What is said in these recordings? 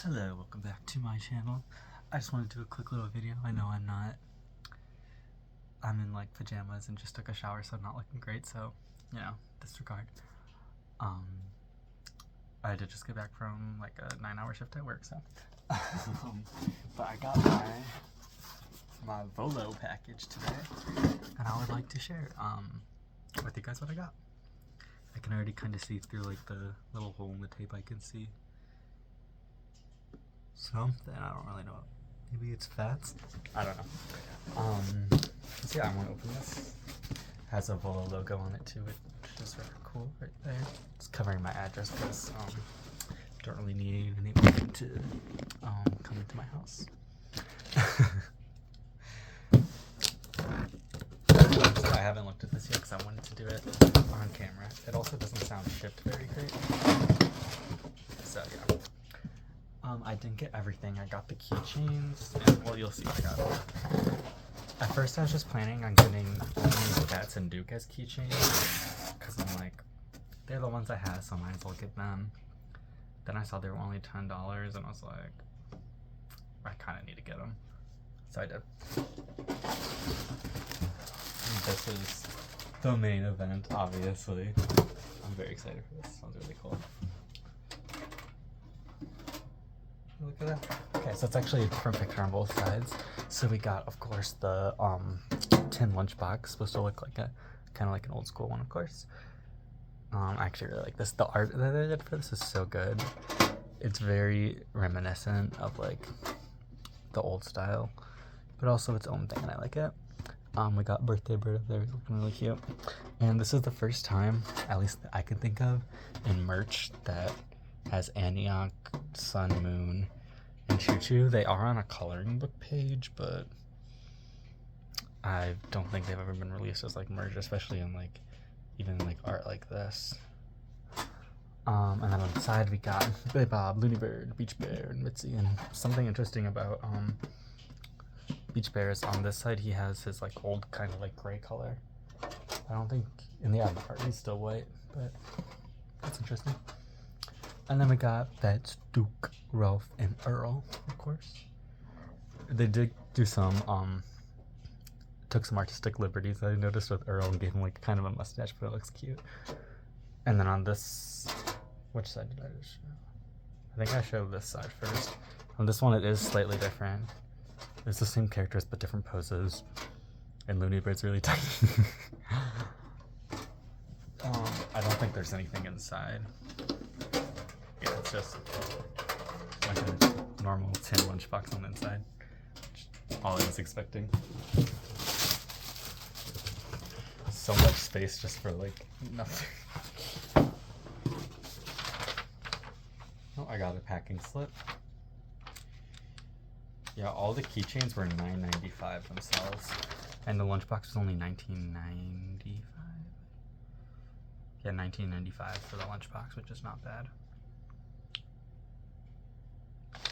Hello, welcome back to my channel. I just wanted to do a quick little video. I know I'm in like pajamas and just took a shower, so I'm not looking great, so, you know, disregard. I did just get back from like a 9-hour shift at work, so. But I got my Volo package today, and I would like to share with you guys what I got. I can already kind of see through like the little hole in the tape. I can see something. I don't really know. Maybe it's fats. I don't know. So yeah, I want to open this. It has a Volo logo on it too, which is really cool right there. It's covering my address because don't really need anyone to come into my house. I haven't looked at this yet because I wanted to do it on camera. It also doesn't sound shipped very great. So yeah. I didn't get everything. I got the keychains, and well, you'll see what I got. At first, I was just planning on getting only Bats and Duke as keychains, because I'm like, they're the ones I have, so I might as well get them. Then I saw they were only $10, and I was like, I kind of need to get them. So I did. And this is the main event, obviously. I'm very excited for this. Sounds really cool. Look at that. Okay, so it's actually a different picture on both sides. So we got, of course, the tin lunchbox, supposed to look like a kind of like an old school one, of course. I actually really like this. The art that they did for this is so good. It's very reminiscent of like the old style, but also its own thing, and I like it. We got birthday bird there, looking really cute. And this is the first time, at least that I can think of, in merch that has Antioch, Sun, Moon, and Choo Choo. They are on a coloring book page, but I don't think they've ever been released as like merch, especially in like even like art like this. And then on the side we got Billy Bob, Looney Bird, Beach Bear, and Mitzi. And something interesting about Beach Bear is on this side he has his like old kind of like gray color. I don't think in the other part he's still white, but that's interesting. And then we got That's Duke, Ralph, and Earl, of course. They did do some, took some artistic liberties I noticed with Earl and gave him like kind of a mustache, but it looks cute. And then on this, which side did I just show? I think I showed this side first. On this one it is slightly different. It's the same characters but different poses. And Looney Bird's really tiny. I don't think there's anything inside. Yeah, it's just like a normal tin lunchbox on the inside. All I was expecting. So much space just for like nothing. Oh, I got a packing slip. Yeah, all the keychains were $9.95 themselves, and the lunchbox was only $19.95. Yeah, $19.95 for the lunchbox, which is not bad.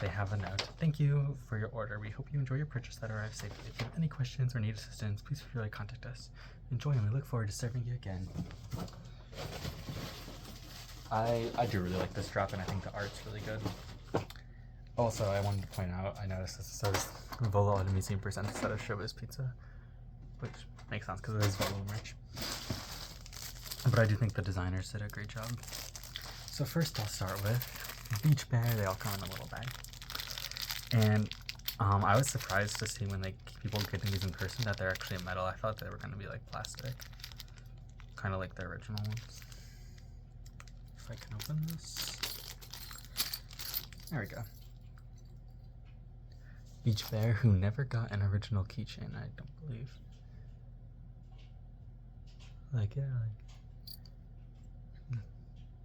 They have a note. Thank you for your order. We hope you enjoy your purchase that arrives safely. If you have any questions or need assistance, please feel free to contact us. Enjoy, and we look forward to serving you again. I do really like this drop, and I think the art's really good. Also, I wanted to point out, I noticed this says Volo at a museum percent instead of Showbiz Pizza, which makes sense because it is Volo merch. But I do think the designers did a great job. So first I'll start with Beach Bear. They all come in a little bag. And I was surprised to see when people getting these in person that they're actually metal. I thought they were going to be like plastic, kind of like the original ones. If I can open this. There we go. Beach Bear, who never got an original keychain, I don't believe. Like, yeah,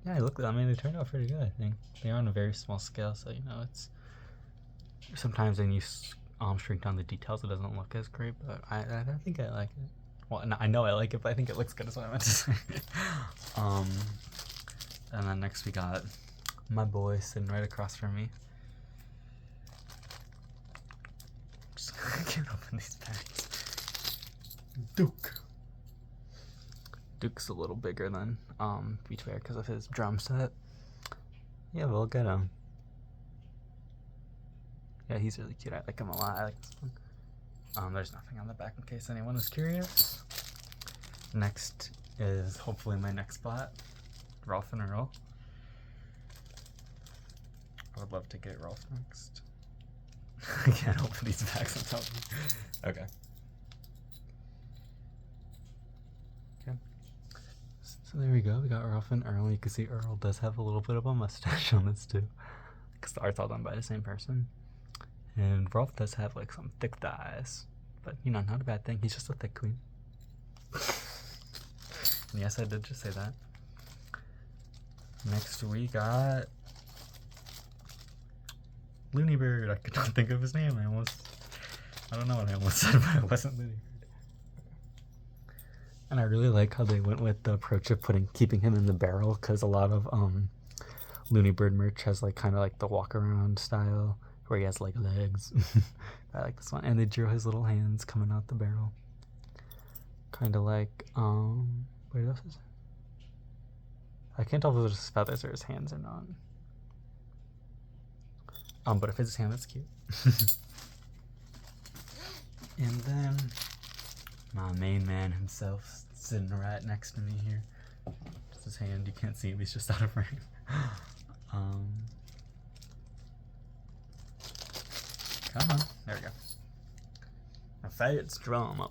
I mean, they turned out pretty good, I think. They're on a very small scale, so, you know, it's... Sometimes when you shrink down the details, it doesn't look as great, but I think I like it. Well, I know I like it, but I think it looks good is what I meant to say. And then next we got my boy sitting right across from me. Just can't open these bags. Duke. Duke's a little bigger than Beach Bear because of his drum set. Yeah, we'll get him. Yeah, he's really cute. I like him a lot. I like this one. There's nothing on the back in case anyone was curious. Next is hopefully my next spot, Rolf and Earl. I would love to get Rolf next. I can't open these bags, I'm telling you. Okay. Okay. So there we go. We got Rolf and Earl. You can see Earl does have a little bit of a mustache on this too, because the art's all done by the same person. And Rolf does have like some thick thighs, but you know, not a bad thing. He's just a thick queen. And yes, I did just say that. Next we got Looney Bird. I could not think of his name. I don't know what I almost said, but it wasn't Looney Bird. And I really like how they went with the approach of keeping him in the barrel, because a lot of Looney Bird merch has like kind of like the walk around style where he has like legs. I like this one. And they drew his little hands coming out the barrel. Kind of like wait, what is it? I can't tell if those are his feathers or his hands or not. But if it's his hand, that's cute. And then my main man himself sitting right next to me here. Just his hand, you can't see him, he's just out of frame. Come on, there we go. A Fayette's drama.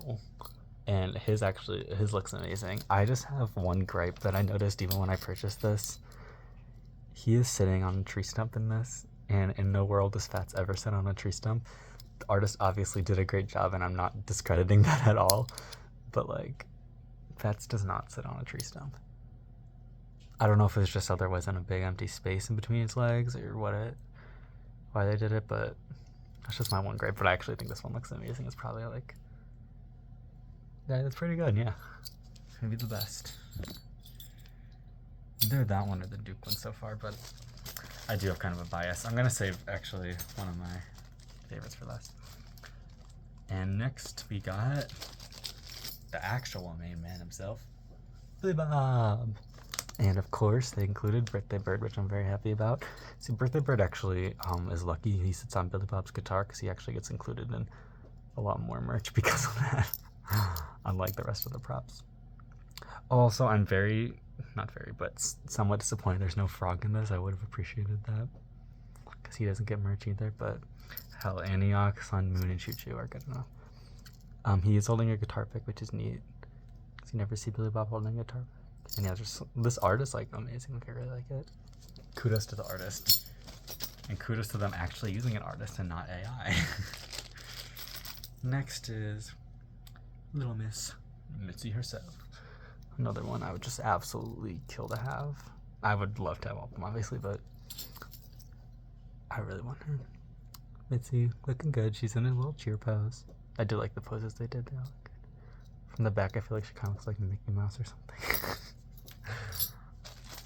And his looks amazing. I just have one gripe that I noticed even when I purchased this. He is sitting on a tree stump in this, and in no world does Fats ever sit on a tree stump. The artist obviously did a great job, and I'm not discrediting that at all, but like, Fats does not sit on a tree stump. I don't know if it's just that there wasn't a big empty space in between his legs or why they did it, but that's just my one gripe. But I actually think this one looks amazing. It's probably like, yeah, that's pretty good, yeah. Maybe the best. Either that one or the Duke one so far, but I do have kind of a bias. I'm gonna save actually one of my favorites for last. And next we got the actual main man himself, Billy Bob. And of course they included Birthday Bird, which I'm very happy about. See, Birthday Bird actually is lucky he sits on Billy Bob's guitar, because he actually gets included in a lot more merch because of that. Unlike the rest of the props. Also, I'm somewhat disappointed there's no frog in this. I would have appreciated that, because he doesn't get merch either, but hell, Antioch, Sun, Moon, and Choo Choo are good enough. He is holding a guitar pick, which is neat, because you never see Billy Bob holding a guitar pick. And yeah, this art is like amazing. Like, I really like it. Kudos to the artist, and kudos to them actually using an artist and not AI. Next is Little Miss Mitzi herself. Another one I would just absolutely kill to have. I would love to have all of them, obviously, but I really want her. Mitzi, looking good. She's in a little cheer pose. I do like the poses they did. They all look good. From the back, I feel like she kind of looks like Mickey Mouse or something.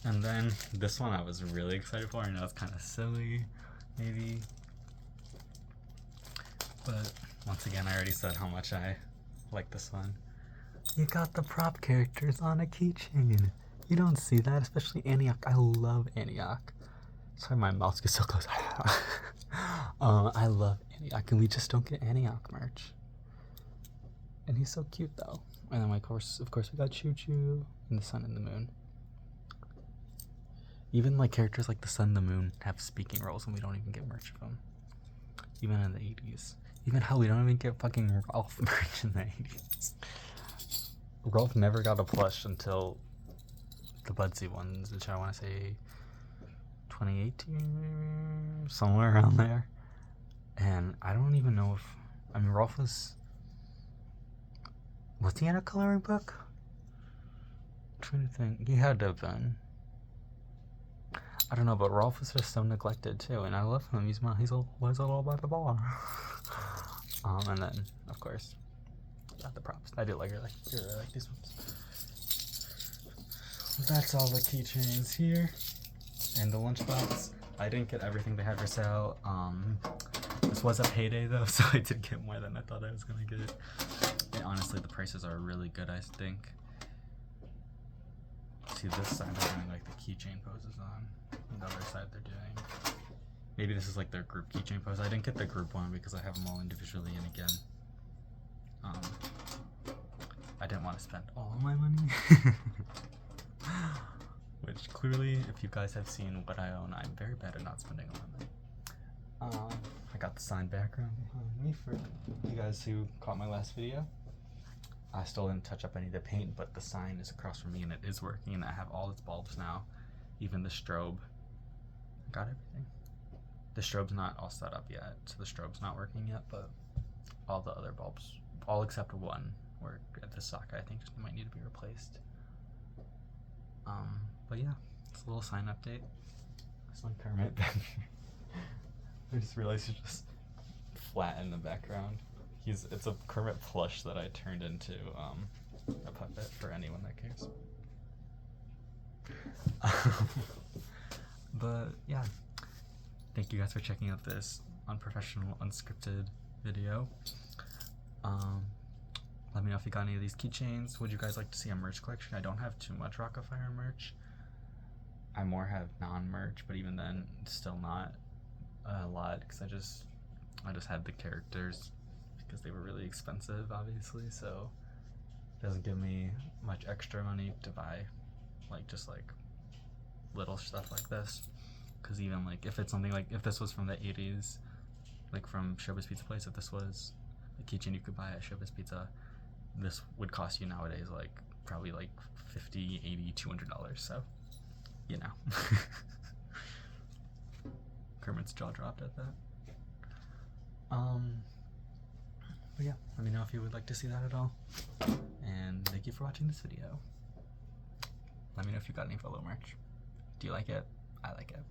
And then this one I was really excited for. I know it's kind of silly, maybe. But once again, I already said how much I like this one. You got the prop characters on a keychain. You don't see that, especially Antioch. I love Antioch. Sorry, my mouth gets so close. I love Antioch, and we just don't get Antioch merch. And he's so cute, though. And then, of course, we got Choo Choo and the Sun and the Moon. Even like characters like the Sun and the Moon have speaking roles, and we don't even get merch of them. Even in the 80s. Even hell, we don't even get fucking Rolf merch in the 80s. Rolf never got a plush until the Budsy ones, which I want to say 2018, somewhere around there. And I don't even know if, I mean, Rolf was he in a coloring book? I'm trying to think. He had to have been. I don't know, but Rolf is just so neglected too, and I love him. He's all about the ball. And then, of course, got the props. I do really like these ones. That's all the keychains here, and the lunchbox. I didn't get everything they had for sale. This was a payday though, so I did get more than I thought I was gonna get. And honestly, the prices are really good, I think. See, this side they're doing like the keychain poses on. And the other side they're doing Maybe this is like their group keychain pose. I didn't get the group one because I have them all individually, and again, I didn't want to spend all my money. Which clearly, if you guys have seen what I own, I'm very bad at not spending all my money. I got the signed background behind me for you guys who caught my last video. I still didn't touch up any of the paint, but the sign is across from me and it is working, and I have all its bulbs now, even the strobe. I got everything. The strobe's not all set up yet, so the strobe's not working yet, but all the other bulbs, all except one, were at the socket. I think just might need to be replaced. But yeah, it's a little sign update. This one Kermit back here. I just realized he's just flat in the background. It's a Kermit plush that I turned into a puppet for anyone that cares. But yeah, thank you guys for checking out this unprofessional, unscripted video. Let me know if you got any of these keychains. Would you guys like to see a merch collection? I don't have too much Afire merch. I more have non-merch, but even then, still not a lot, because I just had the characters because they were really expensive, obviously, so it doesn't give me much extra money to buy just little stuff like this. Because even if it's something if this was from the 80s, from Showbiz Pizza Place, if this was a keychain you could buy at Showbiz Pizza, this would cost you nowadays probably $50, $80, $200, so you know. Kermit's jaw dropped at that. But yeah, let me know if you would like to see that at all. And thank you for watching this video. Let me know if you got any Volo merch. Do you like it? I like it.